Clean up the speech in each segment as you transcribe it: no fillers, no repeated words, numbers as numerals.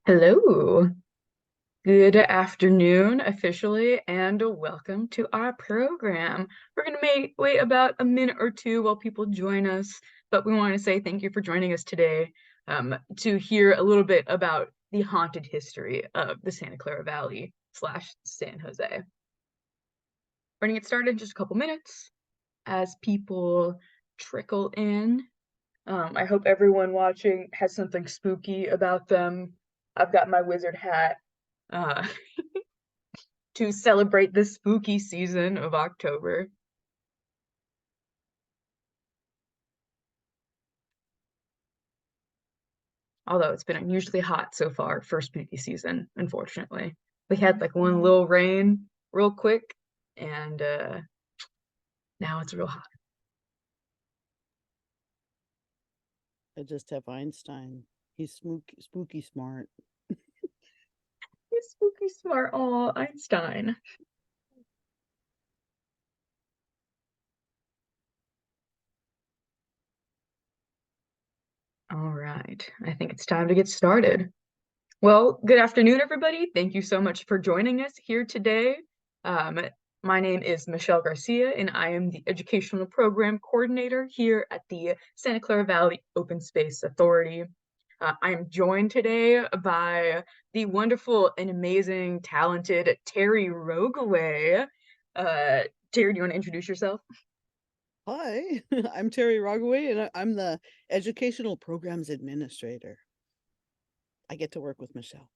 Hello, good afternoon officially, and welcome to our program. We're going to wait about a minute or two while people join us, but we want to say thank you for joining us today to hear a little bit about the haunted history of the Santa Clara Valley slash San Jose. We're going to get started in just a couple minutes as people trickle in. I hope everyone watching has something spooky about them. I've got my wizard hat uh, to celebrate the spooky season of October. Although it's been unusually hot so far for spooky season, unfortunately. We had like one little rain real quick, and now it's real hot. I just have Einstein. He's spooky smart. He's spooky smart. Oh, Einstein. All right, I think it's time to get started. Well, good afternoon, everybody. Thank you so much for joining us here today. Um, my name is Michelle Garcia, and I am the Educational Program Coordinator here at the Santa Clara Valley Open Space Authority. I am joined today by the wonderful and amazing, talented Terry Rogaway. Terry, do you want to introduce yourself? Hi, I'm Terry Rogaway, and I'm the Educational Programs Administrator. I get to work with Michelle.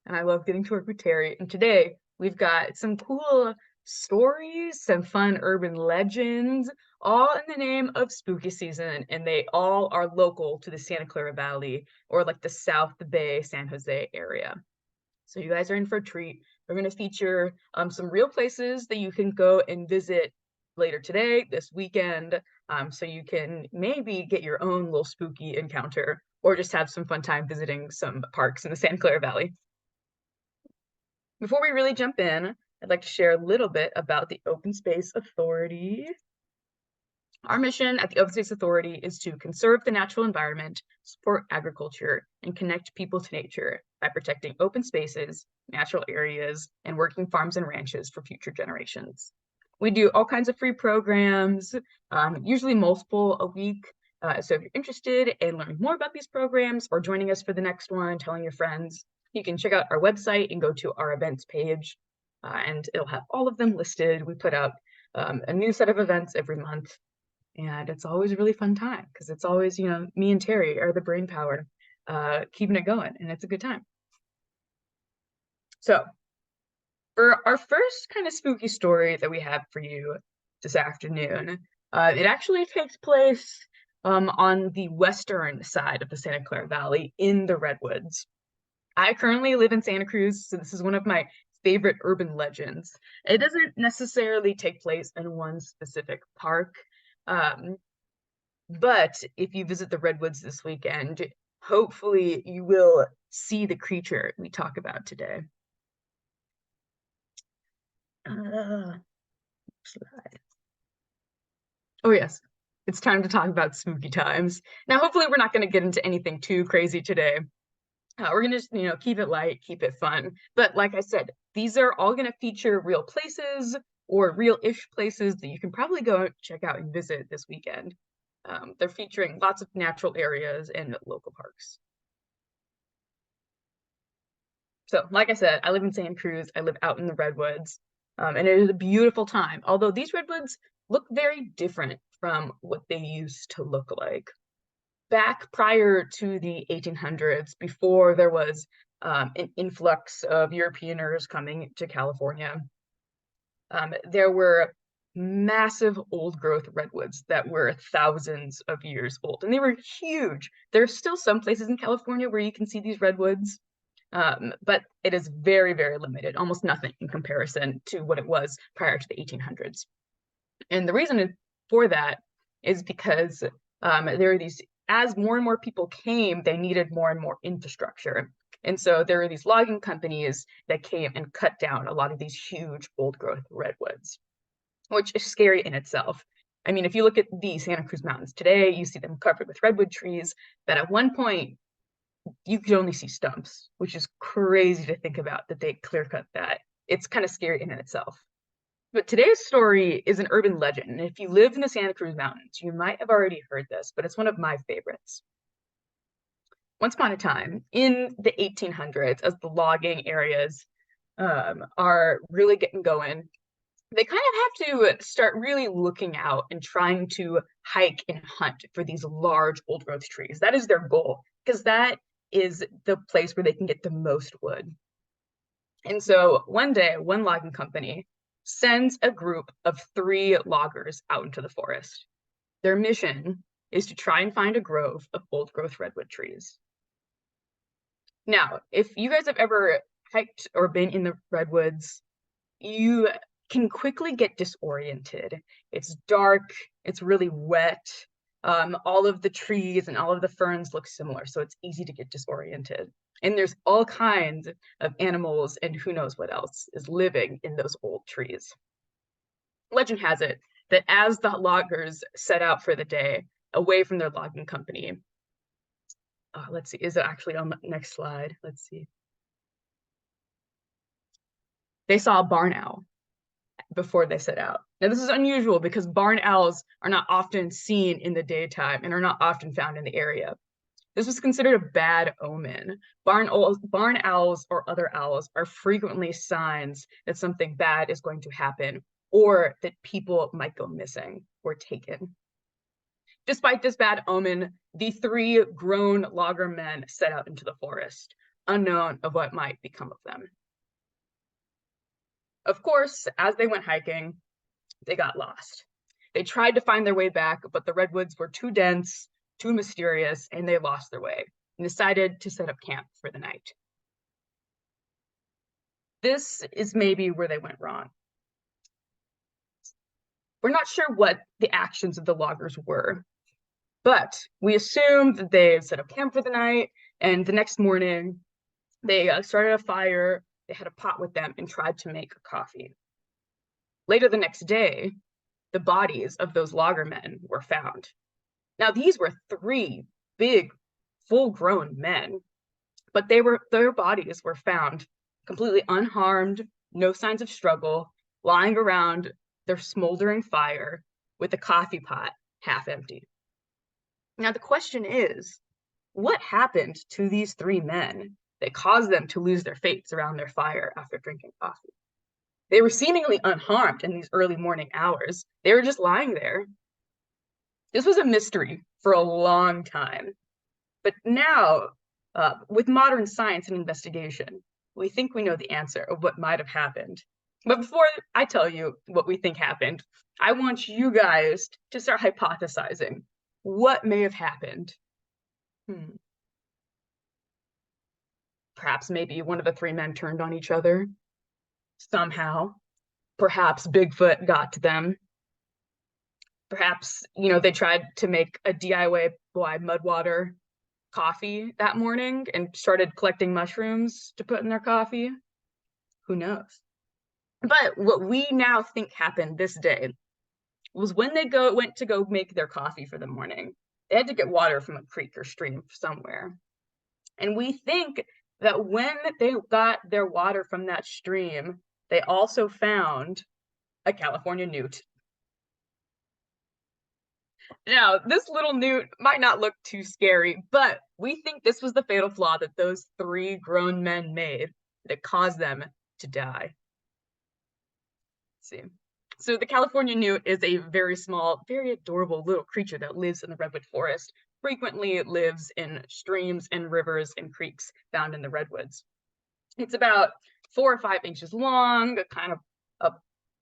And I love getting to work with Terry. And today we've got some cool stories, some fun urban legends, all in the name of spooky season. And they all are local to the Santa Clara Valley or like the South Bay, San Jose area. So you guys are in for a treat. We're going to feature some real places that you can go and visit later today, this weekend, so you can maybe get your own little spooky encounter or just have some fun time visiting some parks in the Santa Clara Valley. Before we really jump in, I'd like to share a little bit about the Open Space Authority. Our mission at the Open Space Authority is to conserve the natural environment, support agriculture, and connect people to nature by protecting open spaces, natural areas, and working farms and ranches for future generations. We do all kinds of free programs, usually multiple a week. So if you're interested in learning more about these programs or joining us for the next one, telling your friends, you can check out our website and go to our events page, and it'll have all of them listed. We put out a new set of events every month, and it's always a really fun time because it's always, me and Terry are the brain power keeping it going, and it's a good time. So for our first kind of spooky story that we have for you this afternoon, it actually takes place on the western side of the Santa Clara Valley in the Redwoods. I currently live in Santa Cruz, so this is one of my favorite urban legends. It doesn't necessarily take place in one specific park, um, but if you visit the Redwoods this weekend, hopefully you will see the creature we talk about today. Uh, oh, yes, it's time to talk about spooky times. Now, hopefully, we're not going to get into anything too crazy today. We're gonna just, keep it light, keep it fun. But like I said, these are all gonna feature real places or real-ish places that you can probably go check out and visit this weekend. They're featuring lots of natural areas and local parks. So, like I said, I live in Santa Cruz. I live out in the Redwoods, and it is a beautiful time. Although these redwoods look very different from what they used to look like back prior to the 1800s, before there was an influx of Europeaners coming to California, there were massive old growth redwoods that were thousands of years old, and they were huge. There's still some places in California where you can see these redwoods, but it is very, very limited, almost nothing in comparison to what it was prior to the 1800s. And the reason for that is because there are these, as more and more people came, they needed more and more infrastructure. And so there are these logging companies that came and cut down a lot of these huge old growth redwoods, which is scary in itself. I mean, if you look at the Santa Cruz Mountains today, you see them covered with redwood trees that at one point you could only see stumps, which is crazy to think about that they clear cut that. It's kind of scary in itself. But today's story is an urban legend. And if you live in the Santa Cruz Mountains, you might have already heard this, but it's one of my favorites. Once upon a time, in the 1800s, as the logging areas are really getting going, they kind of have to start really looking out and trying to hike and hunt for these large old growth trees. That is their goal, because that is the place where they can get the most wood. And so one day, one logging company sends a group of 3 loggers out into the forest. Their mission is to try and find a grove of old growth redwood trees. Now, if you guys have ever hiked or been in the redwoods, you can quickly get disoriented. It's dark, it's really wet. All of the trees and all of the ferns look similar, so it's easy to get disoriented. And there's all kinds of animals and who knows what else is living in those old trees. Legend has it that as the loggers set out for the day, away from their logging company, let's see, is it actually on the next slide? Let's see. They saw a barn owl before they set out. Now, this is unusual because barn owls are not often seen in the daytime and are not often found in the area. This was considered a bad omen. Barn owls or other owls are frequently signs that something bad is going to happen or that people might go missing or taken. Despite this bad omen, the 3 grown logger men set out into the forest, unknown of what might become of them. Of course, as they went hiking, they got lost. They tried to find their way back, but the redwoods were too dense, too mysterious, and they lost their way and decided to set up camp for the night. This is maybe where they went wrong. We're not sure what the actions of the loggers were, but we assume that they set up camp for the night, and the next morning, they started a fire, they had a pot with them, and tried to make coffee. Later the next day, the bodies of those loggermen were found. Now, these were 3 big, full-grown men, but their bodies were found completely unharmed, no signs of struggle, lying around their smoldering fire with the coffee pot half empty. Now, the question is, what happened to these 3 men that caused them to lose their fates around their fire after drinking coffee? They were seemingly unharmed in these early morning hours. They were just lying there. This was a mystery for a long time. But now, with modern science and investigation, we think we know the answer of what might have happened. But before I tell you what we think happened, I want you guys to start hypothesizing what may have happened. Perhaps maybe one of the 3 men turned on each other somehow. Perhaps Bigfoot got to them. Perhaps, they tried to make a DIY Mudwater coffee that morning and started collecting mushrooms to put in their coffee. Who knows? But what we now think happened this day was when they went to go make their coffee for the morning, they had to get water from a creek or stream somewhere. And we think that when they got their water from that stream, they also found a California newt. Now, this little newt might not look too scary, but we think this was the fatal flaw that those 3 grown men made that caused them to die. Let's see. So the California newt is a very small, very adorable little creature that lives in the redwood forest. Frequently it lives in streams and rivers and creeks found in the redwoods. It's about 4 or 5 inches long, a kind of a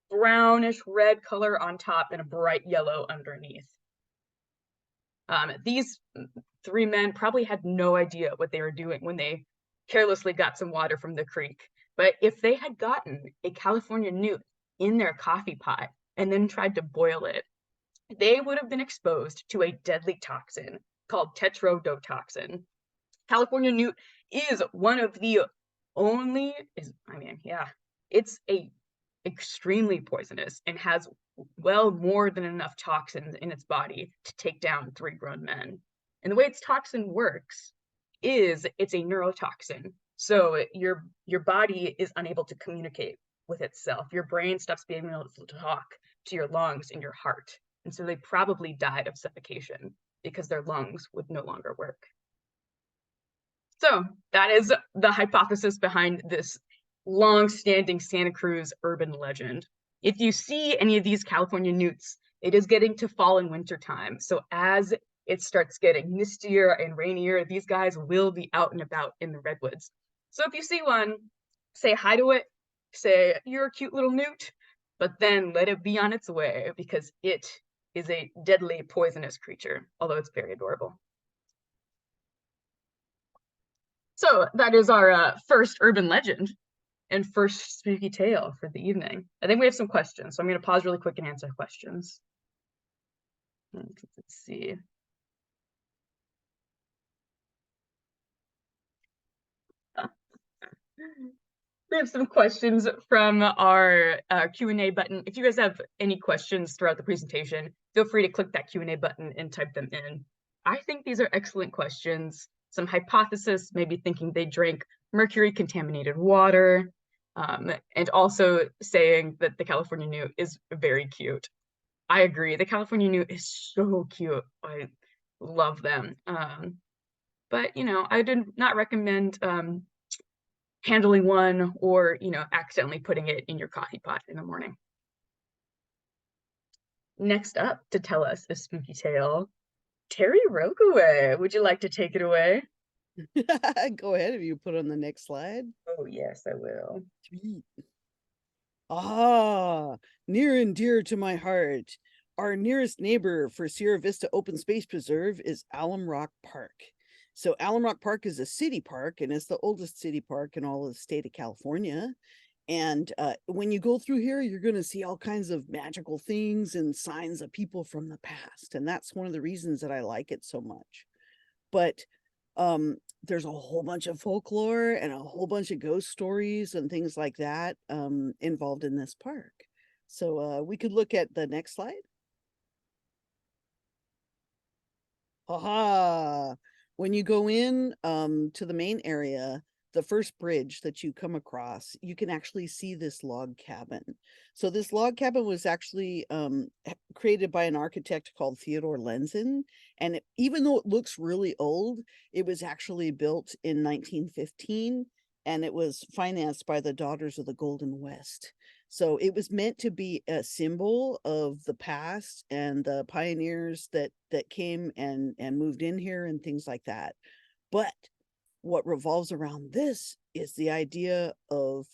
brownish red color on top and a bright yellow underneath. These 3 men probably had no idea what they were doing when they carelessly got some water from the creek. But if they had gotten a California newt in their coffee pot and then tried to boil it, they would have been exposed to a deadly toxin called tetrodotoxin. California newt is one of the only, it's extremely poisonous and has well more than enough toxins in its body to take down 3 grown men. And the way its toxin works is it's a neurotoxin. So your body is unable to communicate with itself. Your brain stops being able to talk to your lungs and your heart. And so they probably died of suffocation because their lungs would no longer work. So that is the hypothesis behind this long-standing Santa Cruz urban legend. If you see any of these California newts, it is getting to fall and winter time. So as it starts getting mistier and rainier, these guys will be out and about in the redwoods. So if you see one, say hi to it, say you're a cute little newt, but then let it be on its way because it is a deadly poisonous creature, although it's very adorable. So that is our first urban legend and first spooky tale for the evening. I think we have some questions, so I'm going to pause really quick and answer questions. Let's see. We have some questions from our Q&A button. If you guys have any questions throughout the presentation, feel free to click that Q&A button and type them in. I think these are excellent questions. Some hypothesis, maybe thinking they drank mercury-contaminated water, and also saying that the California newt is very cute. I agree. The California newt is so cute. I love them. But, you know, I did not recommend handling one or, you know, accidentally putting it in your coffee pot in the morning. Next up to tell us a spooky tale, Terry Rogueway. Would you like to take it away? Go ahead if you put on the next slide. Oh, yes, I will. Sweet. Ah, near and dear to my heart. Our nearest neighbor for Sierra Vista Open Space Preserve is Alum Rock Park. So Alum Rock Park is a city park, and it's the oldest city park in all of the state of California. And when you go through here, you're going to see all kinds of magical things and signs of people from the past. And that's one of the reasons that I like it so much. But there's a whole bunch of folklore and a whole bunch of ghost stories and things like that involved in this park. So we could look at the next slide. Aha! When you go in to the main area, the first bridge that you come across, you can actually see this log cabin. So this log cabin was actually created by an architect called Theodore Lenzen. And even though it looks really old, it was actually built in 1915, and it was financed by the Daughters of the Golden West. So it was meant to be a symbol of the past and the pioneers that came and moved in here and things like that. But what revolves around this is the idea of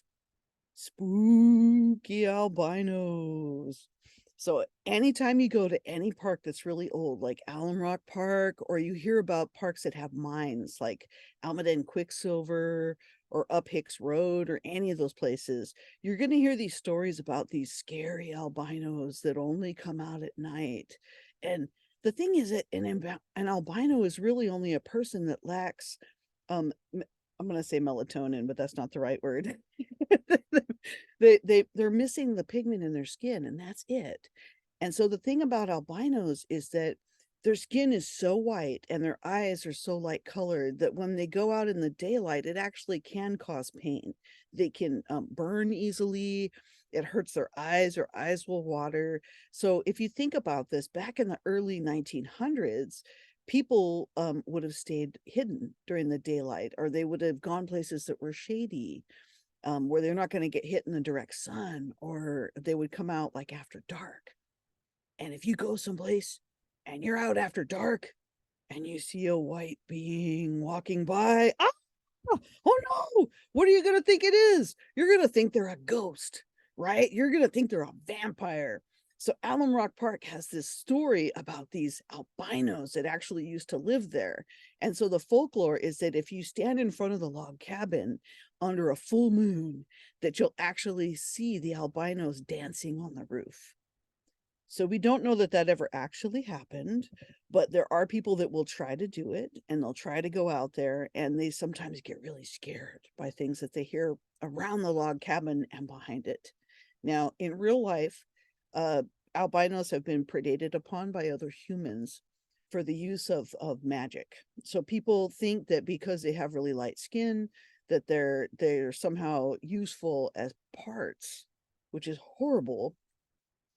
spooky albinos. So anytime you go to any park that's really old, like Alum Rock Park, or you hear about parks that have mines like Almaden Quicksilver or Up Hicks Road or any of those places, you're going to hear these stories about these scary albinos that only come out at night. And the thing is that an albino is really only a person that lacks I'm going to say melatonin, but that's not the right word. They're missing the pigment in their skin, and that's it. And so the thing about albinos is that their skin is so white and their eyes are so light colored that when they go out in the daylight, it actually can cause pain. They can burn easily. It hurts their eyes will water. So if you think about this, back in the early 1900s, people would have stayed hidden during the daylight, or they would have gone places that were shady, where they're not going to get hit in the direct sun, or they would come out like after dark. And if you go someplace and you're out after dark and you see a white being walking by, oh no, what are you going to think it is? You're going to think they're a ghost, right? You're going to think they're a vampire. So Alum Rock Park has this story about these albinos that actually used to live there. And so the folklore is that if you stand in front of the log cabin under a full moon, that you'll actually see the albinos dancing on the roof. So we don't know that that ever actually happened, but there are people that will try to do it, and they'll try to go out there, and they sometimes get really scared by things that they hear around the log cabin and behind it. Now, in real life, albinos have been predated upon by other humans. for the use of magic. So people think that because they have really light skin, that they're somehow useful as parts, which is horrible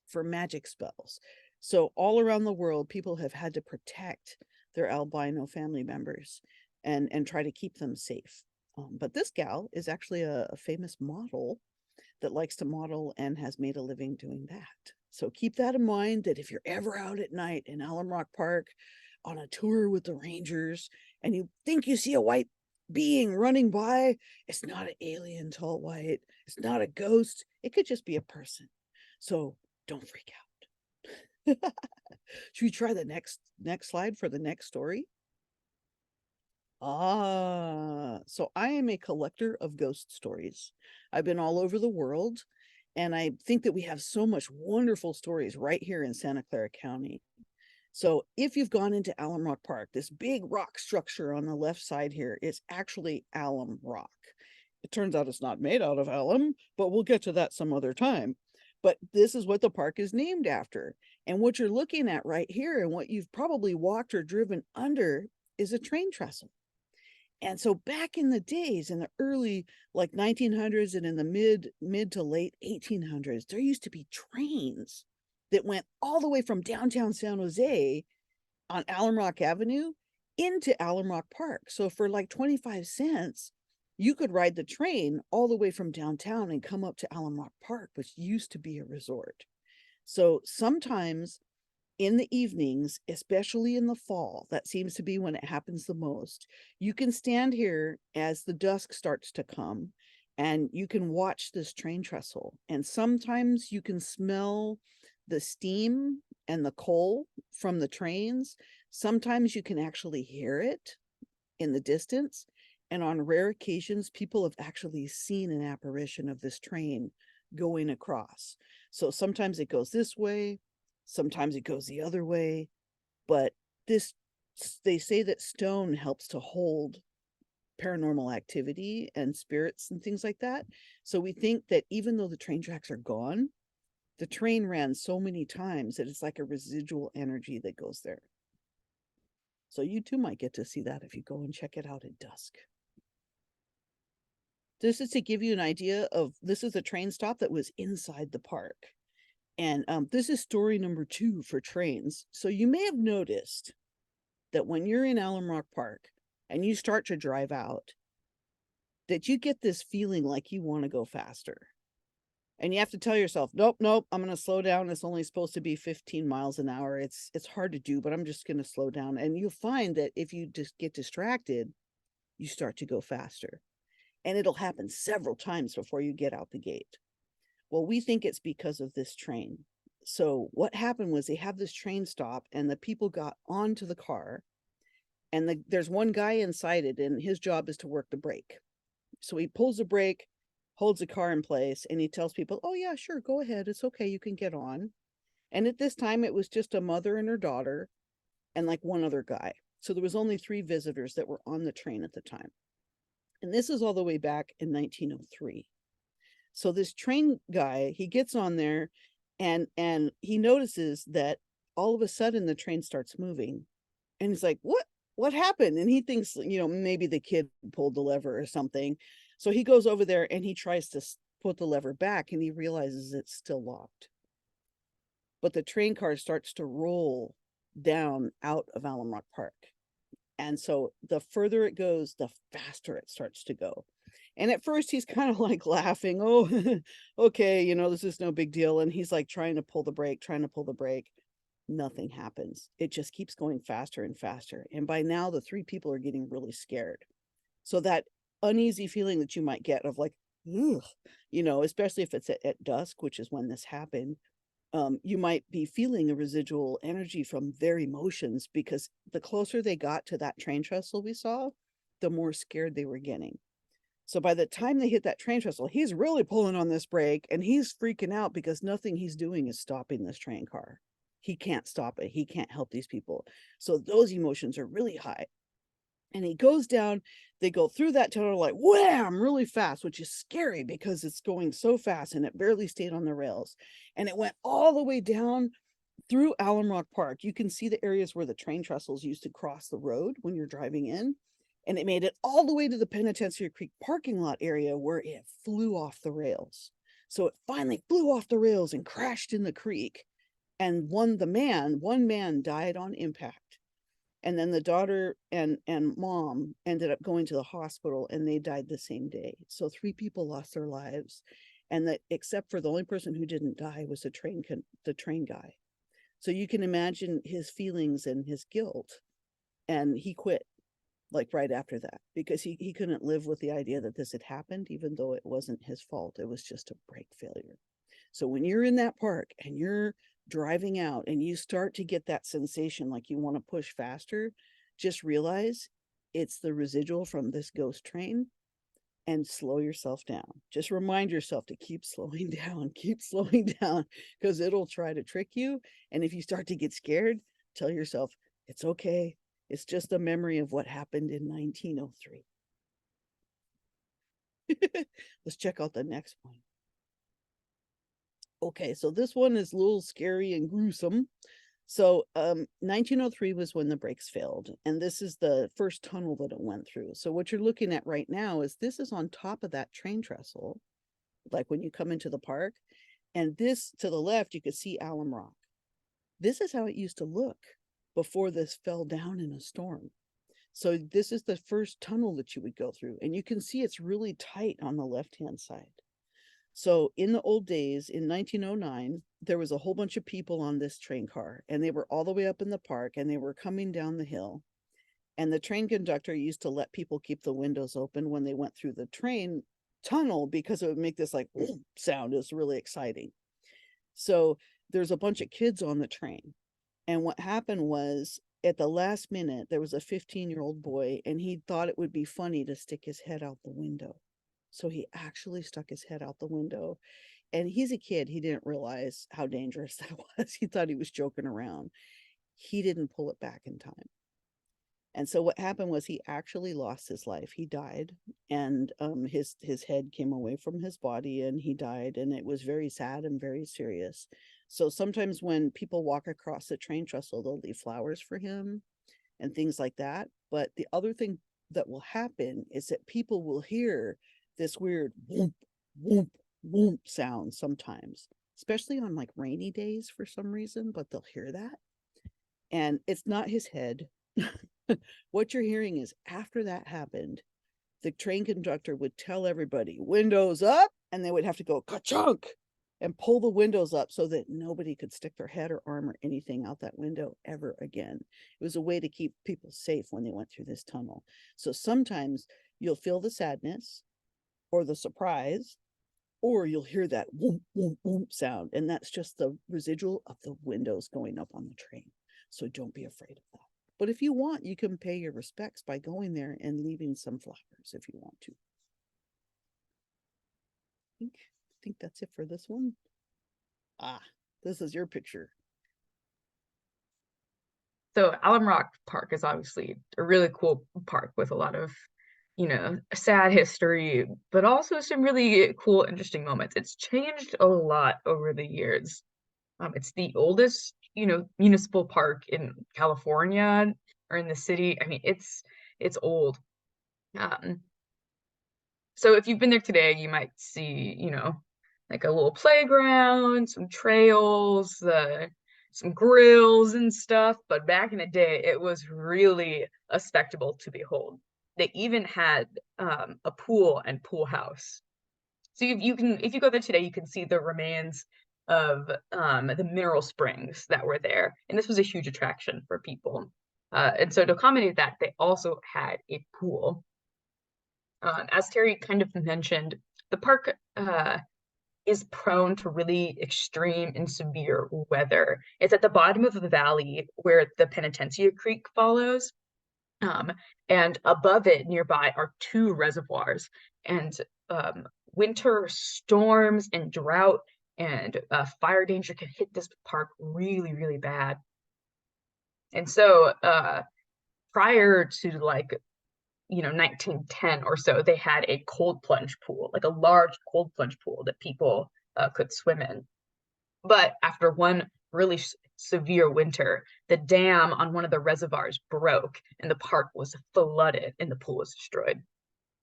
for magic spells. So all around the world, people have had to protect their albino family members and try to keep them safe. But this gal is actually a famous model that likes to model and has made a living doing that. So keep that in mind, that if you're ever out at night in Alum Rock Park on a tour with the rangers and you think you see a white being running by, it's not an alien tall white, it's not a ghost, it could just be a person. So don't freak out. Should we try the next slide for the next story? So I am a collector of ghost stories. I've been all over the world, and I think that we have so much wonderful stories right here in Santa Clara County. So if you've gone into Alum Rock Park, this big rock structure on the left side here is actually alum rock. It turns out it's not made out of alum, but we'll get to that some other time. But this is what the park is named after. And what you're looking at right here, and what you've probably walked or driven under, is a train trestle. And so back in the days, in the early like 1900s and in the mid to late 1800s, there used to be trains that went all the way from downtown San Jose on Alum Rock Avenue into Alum Rock Park. So for like 25 cents, you could ride the train all the way from downtown and come up to Alum Rock Park, which used to be a resort. So sometimes in the evenings, especially in the fall, that seems to be when it happens the most. You can stand here as the dusk starts to come and you can watch this train trestle. And sometimes you can smell the steam and the coal from the trains. Sometimes you can actually hear it in the distance. And on rare occasions, people have actually seen an apparition of this train going across. So sometimes it goes this way, sometimes it goes the other way, but this, they say that stone helps to hold paranormal activity and spirits and things like that. So we think that even though the train tracks are gone, the train ran so many times that it's like a residual energy that goes there. So you too might get to see that if you go and check it out at dusk. This is to give you an idea of, this is a train stop that was inside the park. And this is story number 2 for trains. So you may have noticed that when you're in Alum Rock Park and you start to drive out, that you get this feeling like you want to go faster. And you have to tell yourself, nope, I'm going to slow down. It's only supposed to be 15 miles an hour. It's hard to do, but I'm just going to slow down. And you'll find that if you just get distracted, you start to go faster. And it'll happen several times before you get out the gate. Well, we think it's because of this train. So what happened was they have this train stop and the people got onto the car, and there's one guy inside it and his job is to work the brake. So he pulls the brake, holds the car in place, and he tells people, oh yeah, sure, go ahead. It's okay. You can get on. And at this time, it was just a mother and her daughter and like one other guy. So there was only 3 visitors that were on the train at the time. And this is all the way back in 1903. So this train guy, he gets on there and he notices that all of a sudden the train starts moving. And he's like, what happened? And he thinks, maybe the kid pulled the lever or something. So he goes over there and he tries to put the lever back and he realizes it's still locked. But the train car starts to roll down out of Alum Rock Park. And so the further it goes, the faster it starts to go. And at first he's kind of like laughing. Oh, okay, this is no big deal. And he's like trying to pull the brake. Nothing happens. It just keeps going faster and faster. And by now the 3 people are getting really scared. So that uneasy feeling that you might get of like, ugh, especially if it's at dusk, which is when this happened, you might be feeling a residual energy from their emotions, because the closer they got to that train trestle we saw, the more scared they were getting. So by the time they hit that train trestle, he's really pulling on this brake and he's freaking out because nothing he's doing is stopping this train car. He can't stop it. He can't help these people. So those emotions are really high. And he goes down, they go through that tunnel like wham, really fast, which is scary because it's going so fast and it barely stayed on the rails. And it went all the way down through Alum Rock Park, you can see the areas where the train trestles used to cross the road when you're driving in. And it made it all the way to the Penitentiary Creek parking lot area where it flew off the rails. So it finally flew off the rails and crashed in the creek. And one man died on impact. And then the daughter and mom ended up going to the hospital, and they died the same day. So 3 people lost their lives. And that, except for the only person who didn't die was the train guy. So you can imagine his feelings and his guilt. And he quit like right after that, because he couldn't live with the idea that this had happened, even though it wasn't his fault. It was just a brake failure. So when you're in that park and you're driving out and you start to get that sensation like you want to push faster, just realize it's the residual from this ghost train, and slow yourself down. Just remind yourself to keep slowing down, because it'll try to trick you. And if you start to get scared, tell yourself it's okay. It's just a memory of what happened in 1903. Let's check out the next one. Okay, so this one is a little scary and gruesome. So 1903 was when the brakes failed, and this is the first tunnel that it went through. So what you're looking at right now is this is on top of that train trestle, like when you come into the park. And this to the left, you could see Alum Rock. This is how it used to look before this fell down in a storm. So this is the first tunnel that you would go through, and you can see it's really tight on the left-hand side. So in the old days, in 1909, there was a whole bunch of people on this train car, and they were all the way up in the park, and they were coming down the hill. And the train conductor used to let people keep the windows open when they went through the train tunnel, because it would make this like sound. It's really exciting. So there's a bunch of kids on the train. And what happened was, at the last minute, there was a 15-year-old boy, and he thought it would be funny to stick his head out the window. So he actually stuck his head out the window. And he's a kid. He didn't realize how dangerous that was. He thought he was joking around. He didn't pull it back in time. And so what happened was he actually lost his life. He died, and his head came away from his body, and he died. And it was very sad and very serious. So sometimes when people walk across the train trestle, they'll leave flowers for him and things like that. But the other thing that will happen is that people will hear this weird whoomp, whoomp, whoomp sound sometimes, especially on like rainy days for some reason, but they'll hear that. And it's not his head. What you're hearing is, after that happened, the train conductor would tell everybody, windows up, and they would have to go ka-chunk and pull the windows up so that nobody could stick their head or arm or anything out that window ever again. It was a way to keep people safe when they went through this tunnel. So sometimes you'll feel the sadness or the surprise, or you'll hear that whoomp, whoomp, whoomp sound. And that's just the residual of the windows going up on the train. So don't be afraid of that. But if you want, you can pay your respects by going there and leaving some flowers if you want to. I think that's it for this one. Ah, this is your picture. So Alum Rock Park is obviously a really cool park with a lot of, sad history, but also some really cool, interesting moments. It's changed a lot over the years. It's the oldest, municipal park in California or in the city. I mean, it's old. Um, so if you've been there today, you might see, like a little playground, some trails, some grills and stuff. But back in the day, it was really a spectacle to behold. They even had a pool and pool house. So you can, if you go there today, you can see the remains of the mineral springs that were there, and this was a huge attraction for people. And so to accommodate that, they also had a pool. As Terry kind of mentioned, the park is prone to really extreme and severe weather. It's at the bottom of the valley where the Penitentiary Creek follows. Um, and above it nearby are 2 reservoirs. And winter storms and drought and fire danger can hit this park really, really bad. And so prior to 1910 or so, they had a cold plunge pool, like a large cold plunge pool that people could swim in. But after one really severe winter, the dam on one of the reservoirs broke and the park was flooded and the pool was destroyed.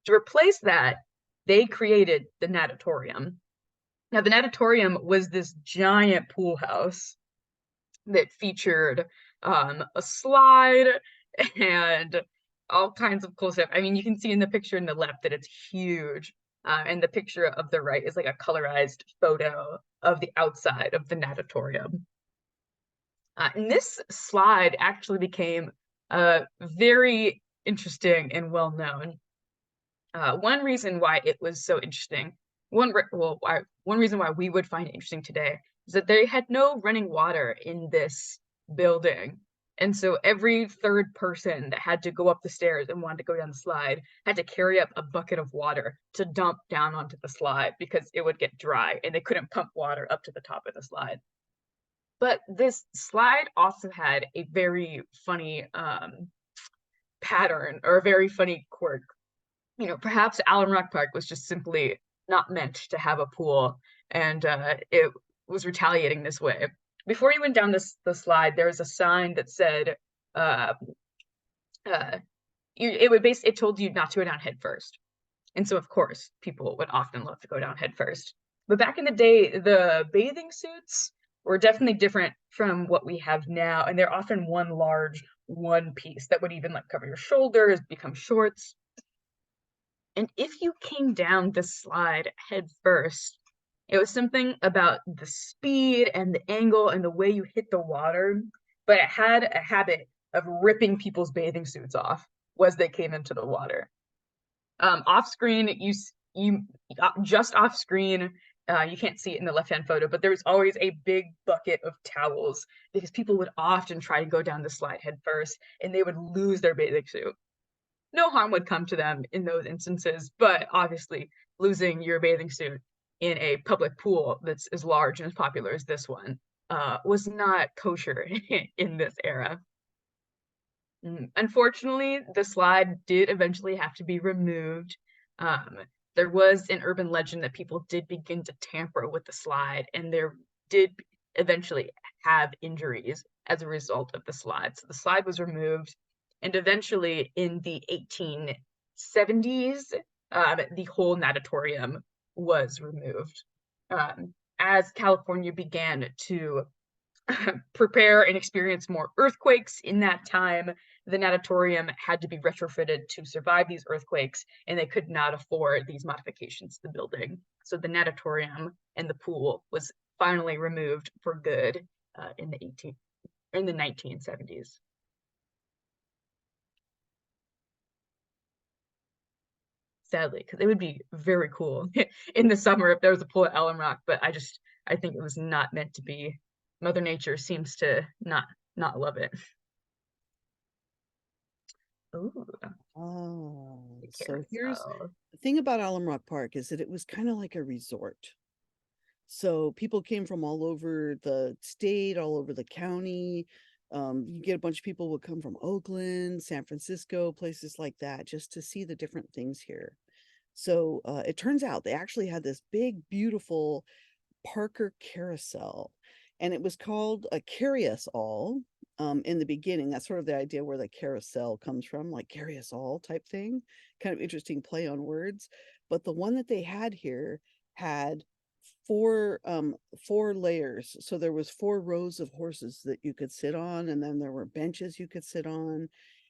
To replace that, they created the natatorium. Now, the natatorium was this giant pool house that featured a slide and all kinds of cool stuff. I mean, you can see in the picture in the left that it's huge. And the picture of the right is like a colorized photo of the outside of the natatorium. And this slide actually became very interesting and well known. One reason why it was so interesting, one reason why we would find it interesting today is that they had no running water in this building. And so every third person that had to go up the stairs and wanted to go down the slide had to carry up a bucket of water to dump down onto the slide because it would get dry and they couldn't pump water up to the top of the slide. But this slide also had a very funny pattern or a very funny quirk. Perhaps Alum Rock Park was just simply not meant to have a pool, and it was retaliating this way. Before you went down the slide, there was a sign that said, uh, uh, it told you not to go down head first, and so of course people would often love to go down head first. But back in the day, the bathing suits were definitely different from what we have now, and they're often one large one piece that would even like cover your shoulders, become shorts. And if you came down the slide head first, it was something about the speed and the angle and the way you hit the water, but it had a habit of ripping people's bathing suits off as they came into the water. Off screen, you just off screen, you can't see it in the left-hand photo, but there was always a big bucket of towels because people would often try to go down the slide head first and they would lose their bathing suit. No harm would come to them in those instances, but obviously losing your bathing suit in a public pool that's as large and as popular as this one was not kosher in this era. Unfortunately, the slide did eventually have to be removed. Um, there was an urban legend that people did begin to tamper with the slide, and there did eventually have injuries as a result of the slide. So the slide was removed, and eventually in the 1870s, the whole natatorium was removed. As California began to prepare and experience more earthquakes in that time, the natatorium had to be retrofitted to survive these earthquakes, and they could not afford these modifications to the building. So the natatorium and the pool was finally removed for good in the 1970s. Sadly, because it would be very cool in the summer if there was a pool at Alum Rock, but I think it was not meant to be. Mother Nature seems to not love it. Ooh, Oh, the so here's carousel. the thing about Alum Rock Park is that it was kind of like a resort. So people came from all over the state, all over the county. You get a bunch of people would come from Oakland, San Francisco, places like that, just to see the different things here. So it turns out they actually had this big, beautiful Parker carousel, and it was called a carry us all in the beginning. That's sort of the idea where the carousel comes from, like carry us all type thing. Kind of interesting play on words. But the one that they had here had four layers. So there was four rows of horses that you could sit on, and then there were benches you could sit on,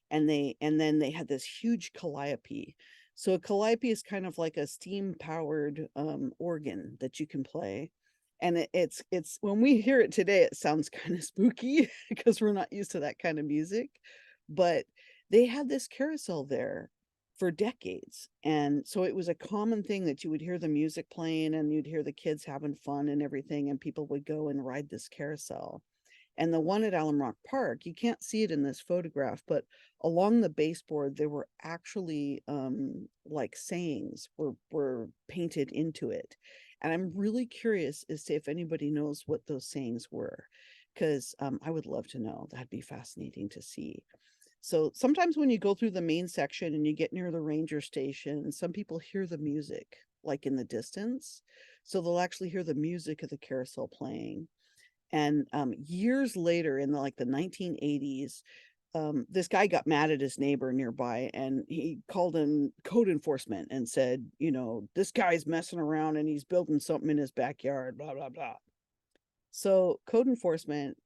and then they had this huge calliope. So a calliope is kind of like a steam powered organ that you can play. And it's when we hear it today, it sounds kind of spooky because we're not used to that kind of music. But they had this carousel there for decades. And so it was a common thing that you would hear the music playing and you'd hear the kids having fun and everything, and people would go and ride this carousel. And the one at Alum Rock Park, you can't see it in this photograph, but along the baseboard, there were actually like sayings were painted into it. And I'm really curious as to if anybody knows what those sayings were, because I would love to know. That'd be fascinating to see. So sometimes when you go through the main section and you get near the ranger station, some people hear the music like in the distance. So they'll actually hear the music of the carousel playing. And years later, in the 1980s, this guy got mad at his neighbor nearby, and he called in code enforcement and said, this guy's messing around and he's building something in his backyard, blah, blah, blah. So code enforcement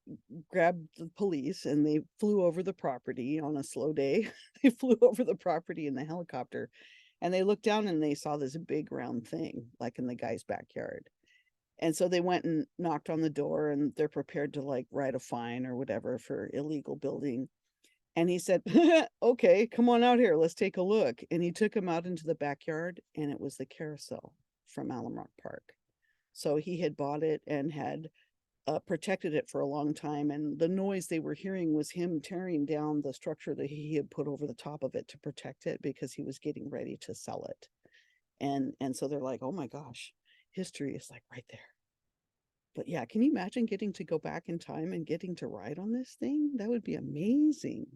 grabbed the police and they flew over the property on a slow day. They flew over the property in the helicopter, and they looked down and they saw this big round thing like in the guy's backyard. And so they went and knocked on the door, and they're prepared to like write a fine or whatever for illegal building. And he said, okay, come on out here. Let's take a look. And he took him out into the backyard, and it was the carousel from Alum Rock Park. So he had bought it and had protected it for a long time. And the noise they were hearing was him tearing down the structure that he had put over the top of it to protect it, because he was getting ready to sell it. And so they're like, oh my gosh, history is like right there. But yeah, can you imagine getting to go back in time and getting to ride on this thing? That would be amazing.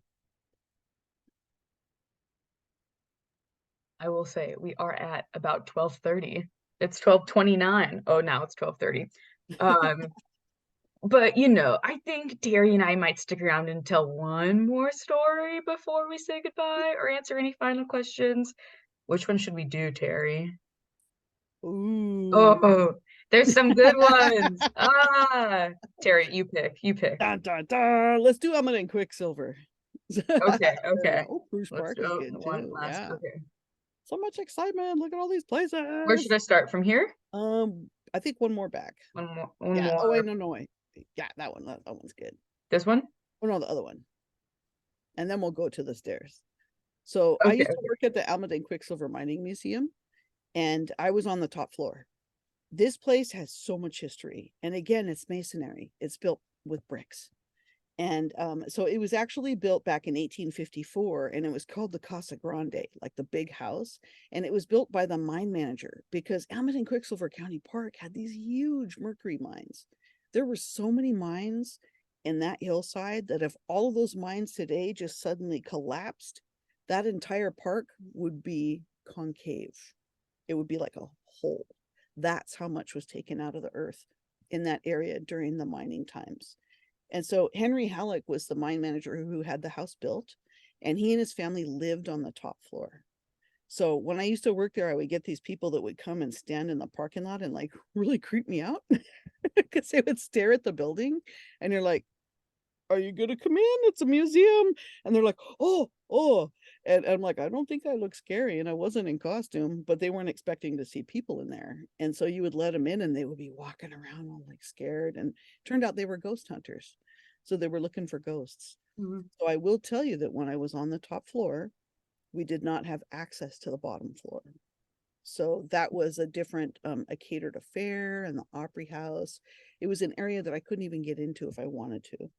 I will say we are at about 12:30. It's 12:29. Oh, now it's 12:30. Um, but I think Terry and I might stick around and tell one more story before we say goodbye or answer any final questions. Which one should we do, Terry? Ooh. Oh, there's some good ones. Ah, Terry, you pick. You pick. Dun, dun, dun. Let's do Almond and Quicksilver. Okay, There we okay. go. Oh, Bruce Let's Park is go good one too. last. Yeah. Okay. So much excitement. Look at all these Where should places. I start? From here? I think one more back. One more. One Yeah. more. Oh wait, no, wait. Yeah, that one. That one's good. This one? Oh no, the other one. And then we'll go to the stairs. So I Okay, used to okay. work at the Almaden Quicksilver Mining Museum, and I was on the top floor. This place has so much history. And again, it's masonry. It's built with bricks. And so it was actually built back in 1854, and it was called the Casa Grande, like the big house. And it was built by the mine manager, because Almaden and Quicksilver County Park had these huge mercury mines. There were so many mines in that hillside that if all of those mines today just suddenly collapsed, that entire park would be concave. It would be like a hole. That's how much was taken out of the earth in that area during the mining times. And so Henry Halleck was the mine manager who had the house built, and he and his family lived on the top floor. So when I used to work there, I would get these people that would come and stand in the parking lot and like really creep me out, because they would stare at the building, and you're like, are you gonna come in? It's a museum. And they're like, oh, oh. And I'm like, I don't think I look scary. And I wasn't in costume, but they weren't expecting to see people in there. And so you would let them in, and they would be walking around all like scared. And turned out they were ghost hunters. So they were looking for ghosts. Mhm. So I will tell you that when I was on the top floor, we did not have access to the bottom floor. So that was a different, a catered affair and the Opry House. It was an area that I couldn't even get into if I wanted to.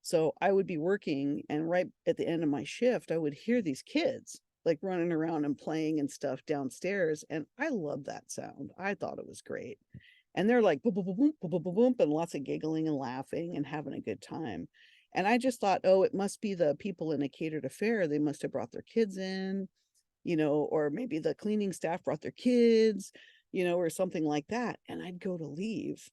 So I would be working, and right at the end of my shift, I would hear these kids like running around and playing and stuff downstairs. And I loved that sound. I thought it was great. And they're like boom, boom, boom, boom, boom, boom, boom, and lots of giggling and laughing and having a good time. And I just thought, oh, it must be the people in a catered affair. They must have brought their kids in, or maybe the cleaning staff brought their kids, or something like that. And I'd go to leave,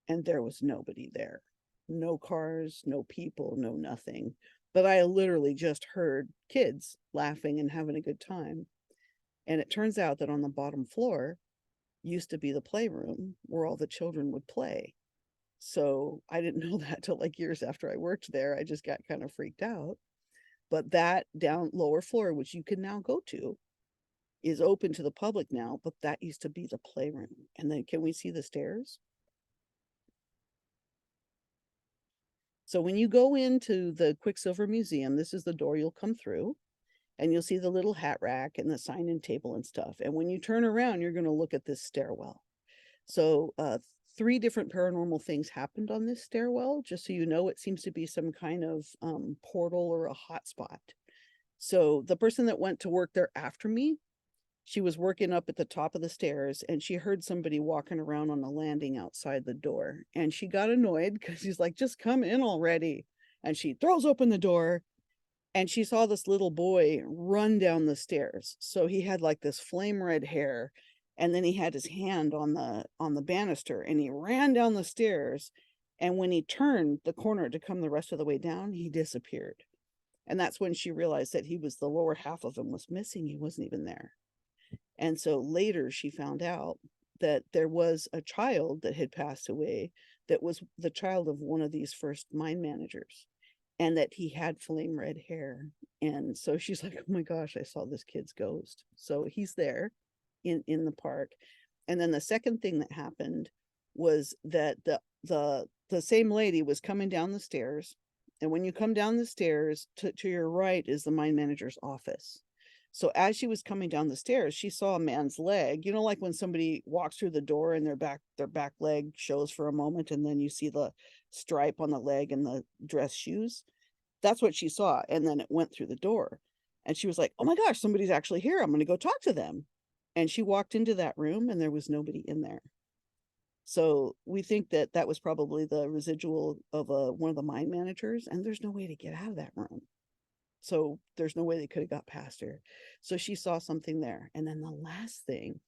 and there was nobody there. No cars, no people, no nothing. But I literally just heard kids laughing and having a good time. And it turns out that on the bottom floor used to be the playroom where all the children would play. So I didn't know that till like years after I worked there. I just got kind of freaked out. But that down lower floor, which you can now go to, is open to the public now, but that used to be the playroom. And then can we see the stairs? So when you go into the Quicksilver Museum, this is the door you'll come through, and you'll see the little hat rack and the sign-in table and stuff. And when you turn around, you're going to look at this stairwell. So three different paranormal things happened on this stairwell. Just so you know, it seems to be some kind of portal or a hotspot. So the person that went to work there after me, she was working up at the top of the stairs, and she heard somebody walking around on the landing outside the door. And she got annoyed because she's like, just come in already. And she throws open the door, and she saw this little boy run down the stairs. So he had like this flame red hair, and then he had his hand on the banister, and he ran down the stairs, And when he turned the corner to come the rest of the way down, he disappeared. And that's when she realized that he was the lower half of him was missing. He wasn't even there. And so later she found out that there was a child that had passed away that was the child of one of these first mine managers, and that he had flame red hair. And so she's like, oh my gosh, I saw this kid's ghost. So he's there in the park. And then the second thing that happened was that the same lady was coming down the stairs. And when you come down the stairs, to your right is the mine manager's office. So as she was coming down the stairs, she saw a man's leg. You know, like when somebody walks through the door and their back leg shows for a moment, and then you see the stripe on the leg and the dress shoes. That's what she saw. And then it went through the door. And she was like, oh my gosh, somebody's actually here. I'm going to go talk to them. And she walked into that room and there was nobody in there. So we think that that was probably the residual of one of the mine managers, and there's no way to get out of that room. So there's no way they could have got past her. So she saw something there. And then the last thing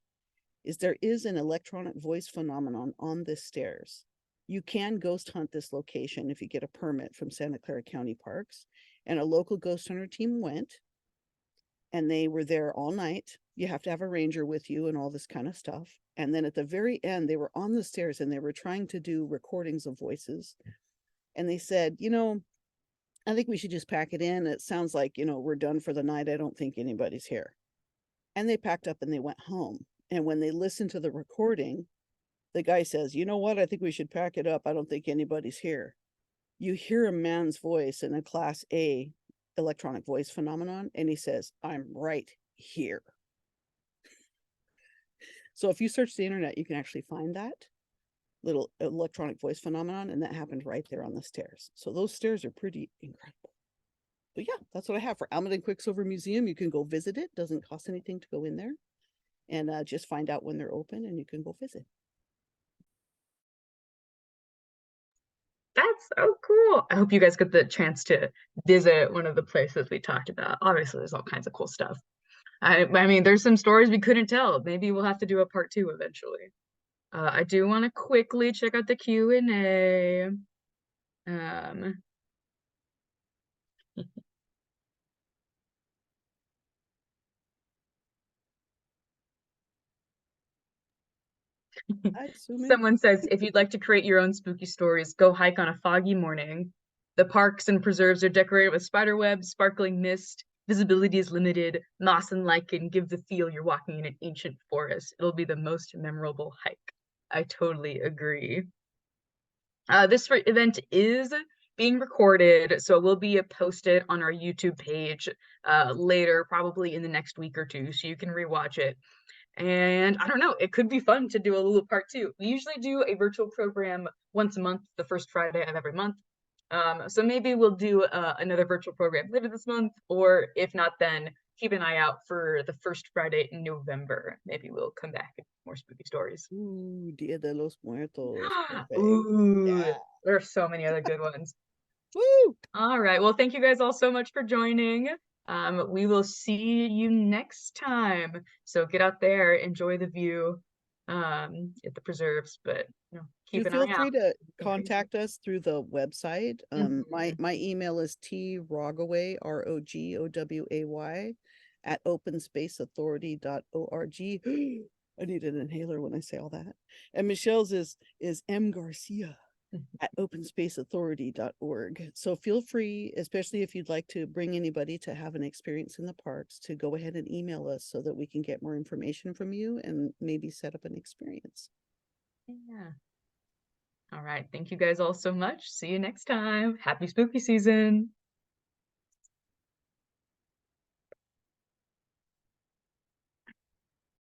is there is an electronic voice phenomenon on the stairs. You can ghost hunt this location if you get a permit from Santa Clara County Parks. And a local ghost hunter team went, and they were there all night. You have to have a ranger with you and all this kind of stuff. And then at the very end, they were on the stairs and they were trying to do recordings of voices. And they said, I think we should just pack it in. It sounds like, we're done for the night. I don't think anybody's here. And they packed up and they went home. And when they listened to the recording, the guy says, you know what? I think we should pack it up. I don't think anybody's here. You hear a man's voice in a Class A electronic voice phenomenon, and he says, I'm right here. So if you search the internet, you can actually find that little electronic voice phenomenon, and that happened right there on the stairs. So those stairs are pretty incredible. But yeah, that's what I have for Almaden Quicksilver Museum. You can go visit it. Doesn't cost anything to go in there, and just find out when they're open and you can go visit. That's so cool. I hope you guys get the chance to visit one of the places we talked about. Obviously, there's all kinds of cool stuff. I mean, there's some stories we couldn't tell. Maybe we'll have to do a part two eventually. I do want to quickly check out the Q&A. Um, I assume it. Someone says, if you'd like to create your own spooky stories, go hike on a foggy morning. The parks and preserves are decorated with spider webs, sparkling mist. Visibility is limited. Moss and lichen give the feel you're walking in an ancient forest. It'll be the most memorable hike. I totally agree. This event is being recorded, so it will be posted on our YouTube page later, probably in the next week or two, so you can rewatch it. And I don't know, it could be fun to do a little part two. We usually do a virtual program once a month, the first Friday of every month. So maybe we'll do another virtual program later this month, or if not, then keep an eye out for the first Friday in November. Maybe we'll come back with more spooky stories. Ooh, Dia de los Muertos. Perfect. Ooh, Yeah. there are so many other good ones. Woo! All right. Well, thank you guys all so much for joining. We will see you next time. So get out there, enjoy the view at the preserves, but Do keep an feel eye free out. to contact us through the website. Mhm. My email is trogaway, ROGOWAY, at openspaceauthority.org. I need an inhaler when I say all that. And Michelle's is M Garcia at openspaceauthority.org. So feel free, especially if you'd like to bring anybody to have an experience in the parks, to go ahead and email us so that we can get more information from you and maybe set up an experience. Yeah. All right. Thank you guys all so much. See you next time. Happy spooky season.